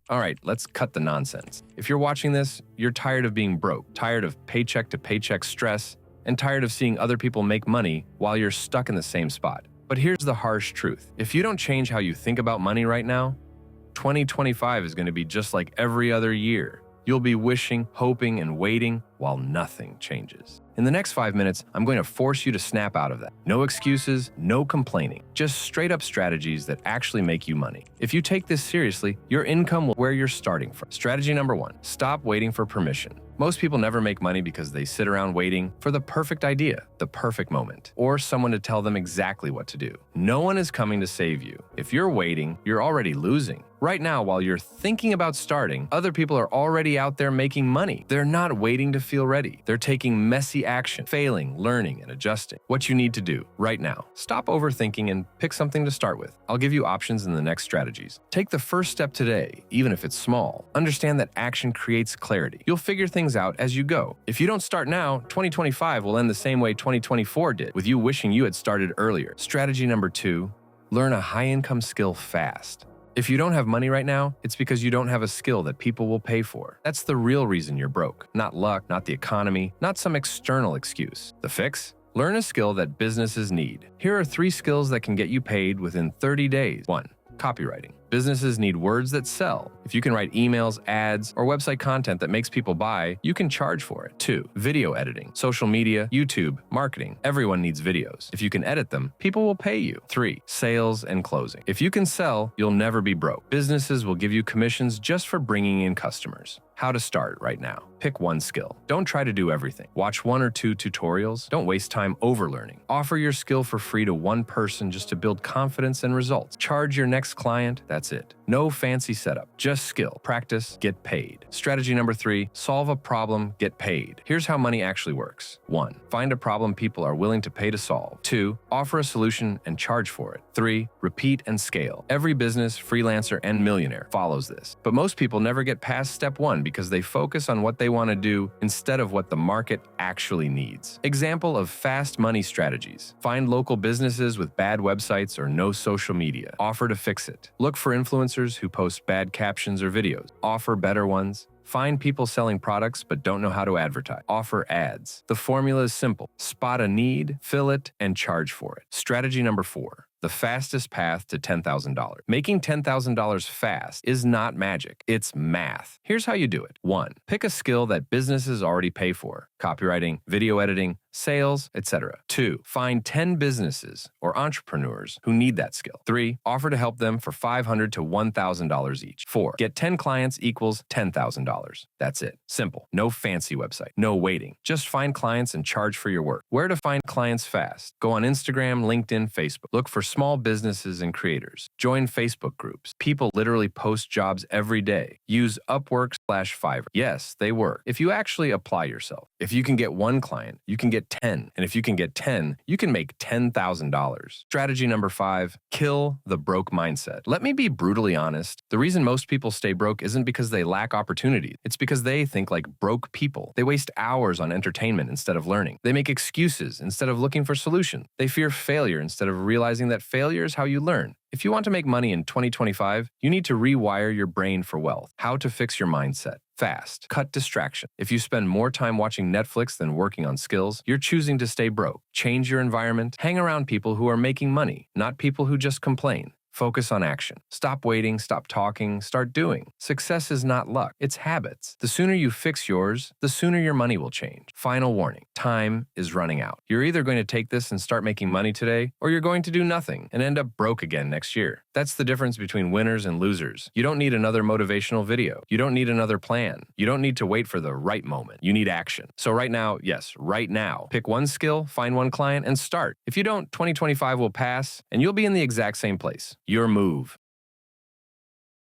All right, let's cut the nonsense. If you're watching this, you're tired of being broke, tired of paycheck-to-paycheck stress, and tired of seeing other people make money while you're stuck in the same spot. But here's the harsh truth. If you don't change how you think about money right now, 2025 is going to be just like every other year. You'll be wishing, hoping, and waiting while nothing changes. In the next 5 minutes, I'm going to force you to snap out of that. No excuses, no complaining, just straight up strategies that actually make you money. If you take this seriously, your income will where you're starting from. Strategy number 1, stop waiting for permission. Most people never make money because they sit around waiting for the perfect idea, the perfect moment, or someone to tell them exactly what to do. No one is coming to save you. If you're waiting, you're already losing. Right now, while you're thinking about starting, other people are already out there making money. They're not waiting to feel ready. They're taking messy action, failing, learning, and adjusting. What you need to do right now, stop overthinking and pick something to start with. I'll give you options in the next strategies. Take the first step today, even if it's small. Understand that action creates clarity. You'll figure things out as you go. If you don't start now, 2025 will end the same way 2024 did, with you wishing you had started earlier. Strategy number 2, learn a high-income skill fast. If you don't have money right now, it's because you don't have a skill that people will pay for. That's the real reason you're broke. Not luck, not the economy, not some external excuse. The fix? Learn a skill that businesses need. Here are 3 skills that can get you paid within 30 days. 1. Copywriting. Businesses need words that sell. If you can write emails, ads, or website content that makes people buy, you can charge for it. 2. Video editing. Social media, YouTube, marketing. Everyone needs videos. If you can edit them, people will pay you. 3. Sales and closing. If you can sell, you'll never be broke. Businesses will give you commissions just for bringing in customers. How to start right now. Pick one skill. Don't try to do everything. Watch 1 or 2 tutorials. Don't waste time overlearning. Offer your skill for free to one person just to build confidence and results. Charge your next client. That's it. No fancy setup. Just skill. Practice. Get paid. Strategy number 3, solve a problem. Get paid. Here's how money actually works. 1. Find a problem people are willing to pay to solve. 2. Offer a solution and charge for it. 3. Repeat and scale. Every business, freelancer, and millionaire follows this. But most people never get past step 1 because they focus on what they want to do instead of what the market actually needs. Example of fast money strategies. Find local businesses with bad websites or no social media. Offer to fix it. Look for influencers who post bad captions or videos. Offer better ones. Find people selling products but don't know how to advertise. Offer ads. The formula is simple. Spot a need, fill it, and charge for it. Strategy number 4. The fastest path to $10,000. Making $10,000 fast is not magic. It's math. Here's how you do it. 1. Pick a skill that businesses already pay for. Copywriting, video editing, sales, etc. 2. Find 10 businesses or entrepreneurs who need that skill. 3. Offer to help them for $500 to $1,000 each. 4. Get 10 clients equals $10,000. That's it. Simple. No fancy website. No waiting. Just find clients and charge for your work. Where to find clients fast? Go on Instagram, LinkedIn, Facebook. Look for small businesses and creators. Join Facebook groups. People literally post jobs every day. Use Upwork/Fiverr. Yes, they work. If you actually apply yourself. If you can get 1 client, you can get 10. And if you can get 10, you can make $10,000. Strategy number 5, kill the broke mindset. Let me be brutally honest. The reason most people stay broke isn't because they lack opportunity. It's because they think like broke people. They waste hours on entertainment instead of learning. They make excuses instead of looking for solutions. They fear failure instead of realizing that failure is how you learn. If you want to make money in 2025, you need to rewire your brain for wealth. How to fix your mindset. Fast. Cut distraction. If you spend more time watching Netflix than working on skills, you're choosing to stay broke. Change your environment. Hang around people who are making money, not people who just complain. Focus on action. Stop waiting, stop talking, start doing. Success is not luck, it's habits. The sooner you fix yours, the sooner your money will change. Final warning, time is running out. You're either going to take this and start making money today, or you're going to do nothing and end up broke again next year. That's the difference between winners and losers. You don't need another motivational video. You don't need another plan. You don't need to wait for the right moment. You need action. So right now, yes, right now, pick one skill, find one client, and start. If you don't, 2025 will pass, and you'll be in the exact same place. Your move